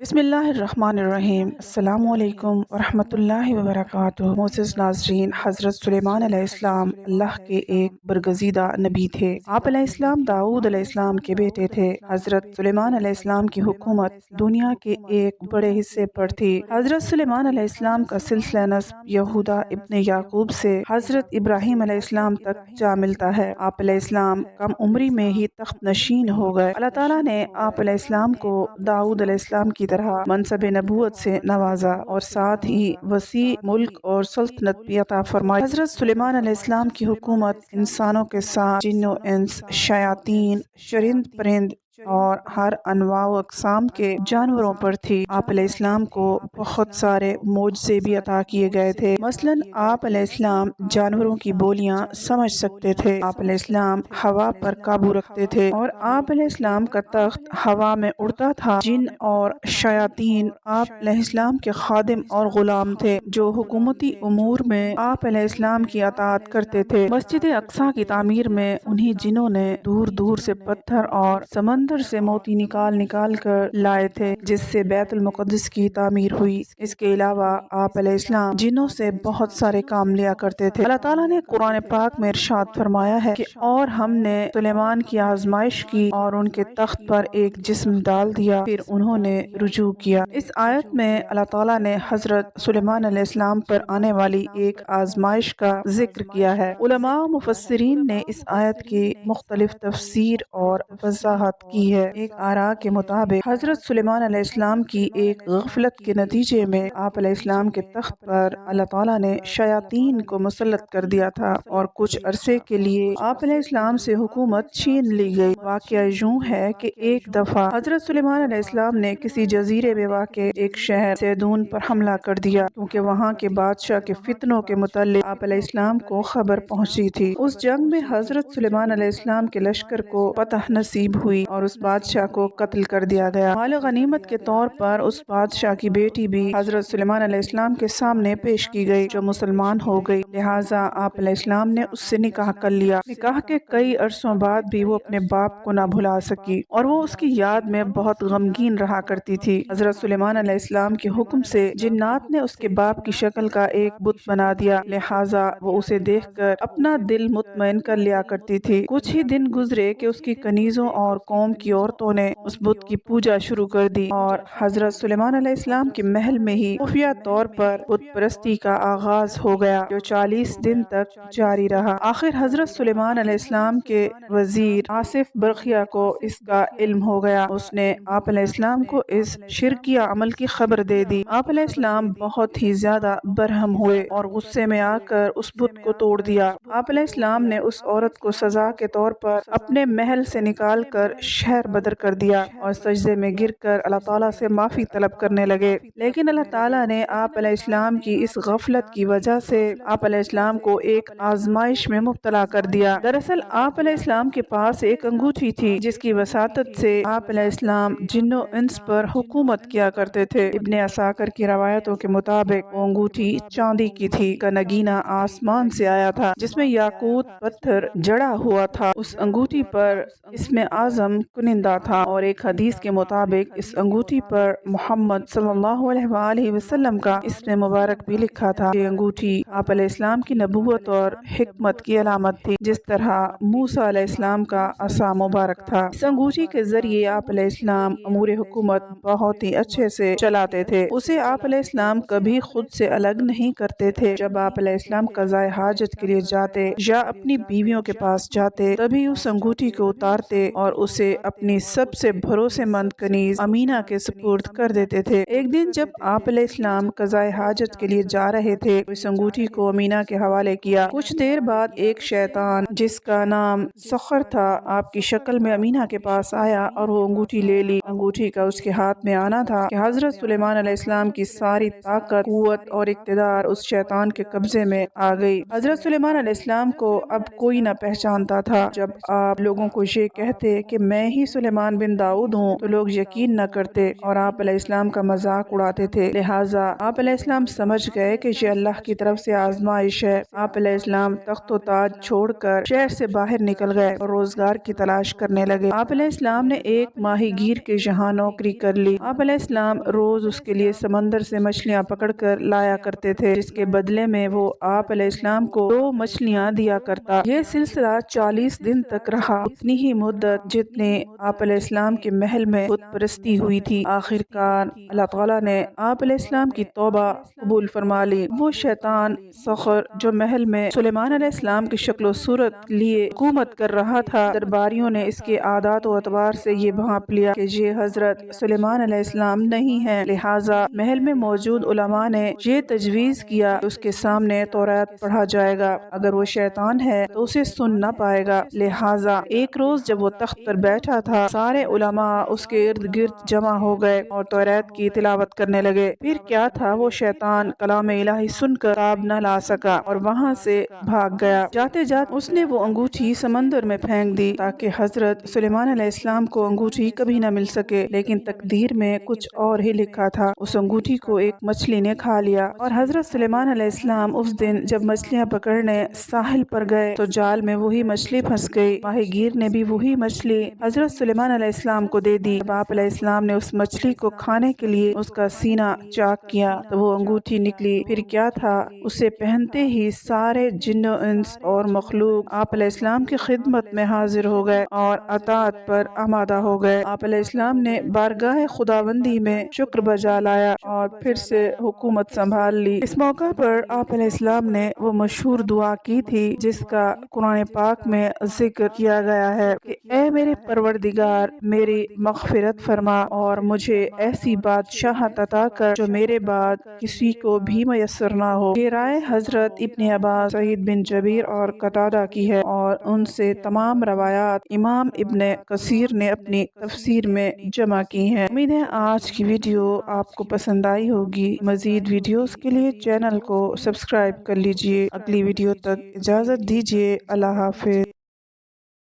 بسم اللہ الرحمن الرحیم۔ السلام علیکم ورحمۃ اللہ وبرکاتہ۔ معزز ناظرین، حضرت سلیمان علیہ السلام اللہ کے ایک برگزیدہ نبی تھے۔ آپ علیہ السلام داؤد علیہ السلام کے بیٹے تھے۔ حضرت سلیمان علیہ السلام کی حکومت دنیا کے ایک بڑے حصے پر تھی۔ حضرت سلیمان علیہ السلام کا سلسلہ نسب یہودا ابن یعقوب سے حضرت ابراہیم علیہ السلام تک جا ملتا ہے۔ آپ علیہ السلام کم عمری میں ہی تخت نشین ہو گئے۔ اللہ تعالیٰ نے آپ علیہ السلام کو داؤد علیہ السلام کی طرح منصب نبوت سے نوازا اور ساتھ ہی وسیع ملک اور سلطنت بھی عطا فرمائی۔ حضرت سلیمان علیہ السلام کی حکومت انسانوں کے ساتھ جن و انس، شیاطین، چرند پرند اور ہر انواع و اقسام کے جانوروں پر تھی۔ آپ علیہ السلام کو بہت سارے معجزے بھی عطا کیے گئے تھے۔ مثلاً آپ علیہ السلام جانوروں کی بولیاں سمجھ سکتے تھے۔ آپ علیہ السلام ہوا پر قابو رکھتے تھے اور آپ علیہ السلام کا تخت ہوا میں اڑتا تھا۔ جن اور شیاطین آپ علیہ السلام کے خادم اور غلام تھے جو حکومتی امور میں آپ علیہ السلام کی اطاعت کرتے تھے۔ مسجد اقصی کی تعمیر میں انہی جنوں نے دور دور سے پتھر اور سمندر سے موتی نکال کر لائے تھے جس سے بیت المقدس کی تعمیر ہوئی۔ اس کے علاوہ آپ علیہ السلام جنوں سے بہت سارے کام لیا کرتے تھے۔ اللہ تعالیٰ نے قرآن پاک میں ارشاد فرمایا ہے کہ اور ہم نے سلیمان کی آزمائش کی اور ان کے تخت پر ایک جسم ڈال دیا، پھر انہوں نے رجوع کیا۔ اس آیت میں اللہ تعالیٰ نے حضرت سلیمان علیہ السلام پر آنے والی ایک آزمائش کا ذکر کیا ہے۔ علماء و مفسرین نے اس آیت کی مختلف تفسیر اور وضاحت کی ہے۔ ایک آراء کے مطابق حضرت سلیمان علیہ السلام کی ایک غفلت کے نتیجے میں آپ علیہ السلام کے تخت پر اللہ تعالیٰ نے شیاطین کو مسلط کر دیا تھا اور کچھ عرصے کے لیے آپ علیہ السلام سے حکومت چھین لی گئی۔ واقعہ یوں ہے کہ ایک دفعہ حضرت سلیمان علیہ السلام نے کسی جزیرے میں واقع ایک شہر سیدون پر حملہ کر دیا کیونکہ وہاں کے بادشاہ کے فتنوں کے متعلق آپ علیہ السلام کو خبر پہنچی تھی۔ اس جنگ میں حضرت سلیمان علیہ السلام کے لشکر کو فتح نصیب ہوئی اور اس بادشاہ کو قتل کر دیا گیا۔ مال غنیمت کے طور پر اس بادشاہ کی بیٹی بھی حضرت سلیمان علیہ السلام کے سامنے پیش کی گئی جو مسلمان ہو گئی، لہٰذا آپ علیہ السلام نے اس سے نکاح کر لیا۔ نکاح کے کئی عرصوں بعد بھی وہ اپنے باپ کو نہ بھلا سکی اور وہ اس کی یاد میں بہت غمگین رہا کرتی تھی۔ حضرت سلیمان علیہ السلام کے حکم سے جنات نے اس کے باپ کی شکل کا ایک بت بنا دیا، لہٰذا وہ اسے دیکھ کر اپنا دل مطمئن کر لیا کرتی تھی۔ کچھ ہی دن گزرے کہ اس کی کنیزوں اور قوم کی عورتوں نے اس بت کی پوجا شروع کر دی اور حضرت سلیمان علیہ السلام کے محل میں ہی خفیہ طور پر بت پرستی کا آغاز ہو گیا جو 40 دن تک جاری رہا۔ آخر حضرت سلیمان علیہ السلام کے وزیر آصف برقیہ کو اس کا علم ہو گیا۔ اس نے آپ علیہ السلام کو اس شرکیہ عمل کی خبر دے دی۔ آپ علیہ السلام بہت ہی زیادہ برہم ہوئے اور غصے میں آ کر اس بت کو توڑ دیا۔ آپ علیہ السلام نے اس عورت کو سزا کے طور پر اپنے محل سے نکال کر شہر بدر کر دیا اور سجدے میں گر کر اللہ تعالیٰ سے معافی طلب کرنے لگے، لیکن اللہ تعالیٰ نے آپ علیہ السلام کی اس غفلت کی وجہ سے آپ علیہ السلام کو ایک آزمائش میں مبتلا کر دیا۔ دراصل آپ علیہ السلام کے پاس ایک انگوٹھی تھی جس کی وساطت سے آپ علیہ السلام جن و انس پر حکومت کیا کرتے تھے۔ ابن عساکر کی روایتوں کے مطابق وہ انگوٹھی چاندی کی تھی کا نگینہ آسمان سے آیا تھا جس میں یاقوت پتھر جڑا ہوا تھا۔ اس انگوٹھی پر اسم اعظم کنندہ تھا اور ایک حدیث کے مطابق اس انگوٹھی پر محمد صلی اللہ علیہ وآلہ وسلم کا اسم مبارک بھی لکھا تھا۔ یہ انگوٹھی آپ علیہ السلام کی نبوت اور حکمت کی علامت تھی جس طرح موسیٰ علیہ السلام کا عصا مبارک تھا۔ اس انگوٹھی کے ذریعے آپ علیہ السلام امور حکومت بہت ہی اچھے سے چلاتے تھے۔ اسے آپ علیہ السلام کبھی خود سے الگ نہیں کرتے تھے۔ جب آپ علیہ السلام قضائے حاجت کے لیے جاتے یا اپنی بیویوں کے پاس جاتے تبھی اس انگوٹھی کو اتارتے اور اسے اپنی سب سے بھروسے مند کنیز امینہ کے سپرد کر دیتے تھے۔ ایک دن جب آپ علیہ السلام قضائے حاجت کے لیے جا رہے تھے تو اس انگوٹھی کو امینہ کے حوالے کیا۔ کچھ دیر بعد ایک شیطان جس کا نام سخر تھا آپ کی شکل میں امینہ کے پاس آیا اور وہ انگوٹھی لے لی۔ انگوٹھی کا اس کے ہاتھ میں آنا تھا کہ حضرت سلیمان علیہ السلام کی ساری طاقت، قوت اور اقتدار اس شیطان کے قبضے میں آ گئی۔ حضرت سلیمان علیہ السلام کو اب کوئی نہ پہچانتا تھا۔ جب آپ لوگوں کو یہ کہتے کہ میں ہی سلیمان بن داؤد ہوں تو لوگ یقین نہ کرتے اور آپ علیہ السلام کا مذاق اڑاتے تھے، لہٰذا آپ علیہ السلام سمجھ گئے کہ یہ اللہ کی طرف سے آزمائش ہے۔ آپ علیہ السلام تخت و تاج چھوڑ کر شہر سے باہر نکل گئے اور روزگار کی تلاش کرنے لگے۔ آپ علیہ السلام نے ایک ماہی گیر کے یہاں نوکری کر لی۔ آپ علیہ السلام روز اس کے لیے سمندر سے مچھلیاں پکڑ کر لایا کرتے تھے، جس کے بدلے میں وہ آپ علیہ السلام کو 2 مچھلیاں دیا کرتا۔ یہ سلسلہ 40 دن تک رہا، اتنی ہی مدت جتنے آپ علیہ السلام کے محل میں بت پرستی ہوئی تھی۔ آخر کار اللہ تعالیٰ نے آپ علیہ السلام کی توبہ قبول فرما لی۔ وہ شیطان سخر جو محل میں سلیمان علیہ السلام کی شکل و صورت لیے حکومت کر رہا تھا، درباریوں نے اس کے عادات و اطوار سے یہ بھانپ لیا کہ یہ حضرت سلیمان علیہ السلام نہیں ہے، لہٰذا محل میں موجود علماء نے یہ تجویز کیا کہ اس کے سامنے توراۃ پڑھا جائے گا، اگر وہ شیطان ہے تو اسے سن نہ پائے گا۔ لہٰذا ایک روز جب وہ تخت پر بیٹھا تھا، سارے علماء اس کے ارد گرد جمع ہو گئے اور توراۃ کی تلاوت کرنے لگے۔ پھر کیا تھا، وہ شیطان کلام الہی سن کر تاب نہ لا سکا اور وہاں سے بھاگ گیا۔ جاتے جاتے اس نے وہ انگوٹھی سمندر میں پھینک دی تاکہ حضرت سلیمان علیہ السلام کو انگوٹھی کبھی نہ مل سکے، لیکن تقدیر میں کچھ اور ہی لکھا تھا۔ اس انگوٹھی کو ایک مچھلی نے کھا لیا اور حضرت سلیمان علیہ السلام اس دن جب مچھلیاں پکڑنے ساحل پر گئے تو جال میں وہی مچھلی پھنس گئی۔ ماہی گیر نے بھی وہی مچھلی حضرت سلیمان علیہ السلام کو دے دی۔ جب آپ علیہ السلام نے اس مچھلی کو کھانے کے لیے اس کا سینہ چاک کیا تو وہ انگوٹھی نکلی۔ پھر کیا تھا، اسے پہنتے ہی سارے جن و انس اور مخلوق آپ علیہ السلام کی خدمت میں حاضر ہو گئے اور اطاعت پر آمادہ ہو گئے۔ آپ علیہ السلام نے بارگاہ خداوندی میں شکر بجا لایا اور پھر سے حکومت سنبھال لی۔ اس موقع پر آپ علیہ السلام نے وہ مشہور دعا کی تھی جس کا قرآن پاک میں ذکر کیا گیا ہے کہ اے میرے پروردگار، میری مغفرت فرما اور مجھے ایسی بادشاہت عطا کر جو میرے بعد کسی کو بھی میسر نہ ہو۔ یہ رائے حضرت ابن عباس، سعید بن جبیر اور قتادہ کی ہے اور ان سے تمام روایات امام ابن کثیر نے اپنی تفسیر میں جمع کی ہیں۔ امید ہے آج کی ویڈیو آپ کو پسند آئی ہوگی۔ مزید ویڈیوز کے لیے چینل کو سبسکرائب کر لیجئے۔ اگلی ویڈیو تک اجازت دیجیے۔ اللہ حافظ۔